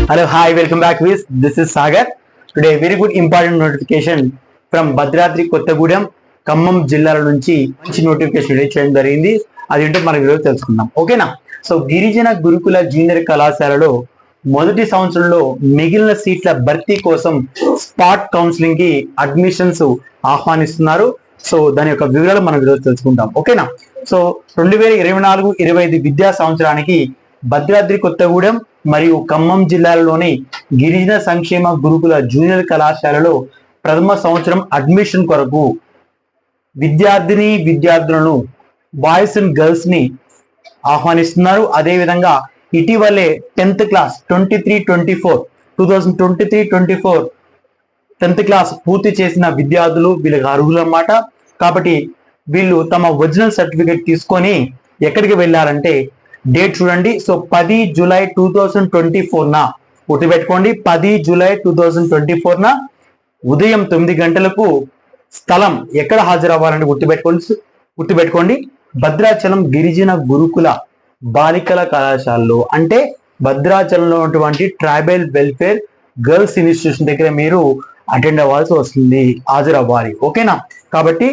Hello, hi, welcome back with this is Sagar. Today very good important notification from Bhadradri Kottagudem Khammam జిల్లాల నుంచి మంచి notification release చేయడం జరిగింది. అదేంటో మనం ఈరోజు తెలుసుకుందాం. ఓకేనా? సో గిరిజన గురుకుల జూనియర్ కళాశాలలో మొదటి సంవత్సరంలో మిగిలిన సీట్ల భర్తీ కోసం స్పాట్ కౌన్సిలింగ్ కి అడ్మిషన్స్ ఆహ్వానిస్తున్నారు. సో దాని యొక్క వివరాలు మనం ఈరోజు తెలుసుకుందాం. ఓకేనా? సో 2024-25 విద్యా సంవత్సరానికి భద్రాద్రి కొత్తగూడెం మరియు ఖమ్మం జిల్లాలలోని గిరిజన సంక్షేమ గురుకుల జూనియర్ కళాశాలలో ప్రథమ సంవత్సరం అడ్మిషన్ కొరకు విద్యార్థులను బాయ్స్ అండ్ గర్ల్స్ ని ఆహ్వానిస్తున్నారు. అదేవిధంగా ఇటీవలే 10th క్లాస్ 2023-24 10th క్లాస్ పూర్తి చేసిన విద్యార్థులు వీళ్ళకి అర్హులు అన్నమాట. కాబట్టి వీళ్ళు తమ ఒరిజినల్ సర్టిఫికేట్ తీసుకొని ఎక్కడికి వెళ్ళారంటే డేట్ చూడండి. సో 10 జూలై 2024 గుర్తుపెట్టుకోండి. 10 జూలై 2024 ఉదయం 9 గంటలకు స్థలం ఎక్కడ హాజరవ్వాలని గుర్తుపెట్టుకోండి. భద్రాచలం గిరిజన గురుకుల బాలికల కళాశాలలో, అంటే భద్రాచలంలో ఉన్నటువంటి ట్రైబల్ వెల్ఫేర్ గర్ల్స్ ఇన్స్టిట్యూషన్ దగ్గర మీరు అటెండ్ అవ్వాల్సి వస్తుంది, హాజరవ్వాలి. ఓకేనా? కాబట్టి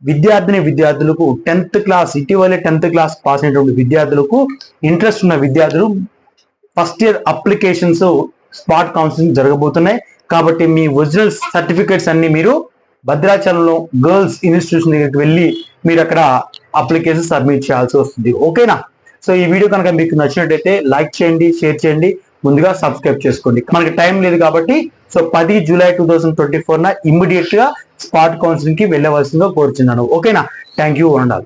విద్యార్థులకు 10th క్లాస్ ఇటీవలే 10th క్లాస్ పాస్ అయినటువంటి విద్యార్థులకు, ఇంట్రెస్ట్ ఉన్న విద్యార్థులు first year applications spot counselling జరగబోతున్నాయి. కాబట్టి మీ ఒరిజినల్ సర్టిఫికేట్స్ అన్ని మీరు భద్రాచలంలో గర్ల్స్ ఇన్స్టిట్యూషన్ దగ్గరికి వెళ్ళి మీరు అక్కడ అప్లికేషన్ సబ్మిట్ చేయాల్సి వస్తుంది. ఓకేనా? సో ఈ వీడియో కనుక మీకు నచ్చినట్టయితే లైక్ చేయండి, షేర్ చేయండి, ముందుగా సబ్స్క్రైబ్ చేసుకోండి. మనకి టైం లేదు కాబట్టి సో 10 జూలై 2024 ఇమ్మీడియట్ గా స్పాట్ కౌన్సిలింగ్ కి వెళ్ళవలసిందిగా కోరుచున్నాను. ఓకేనా? Thank you and all.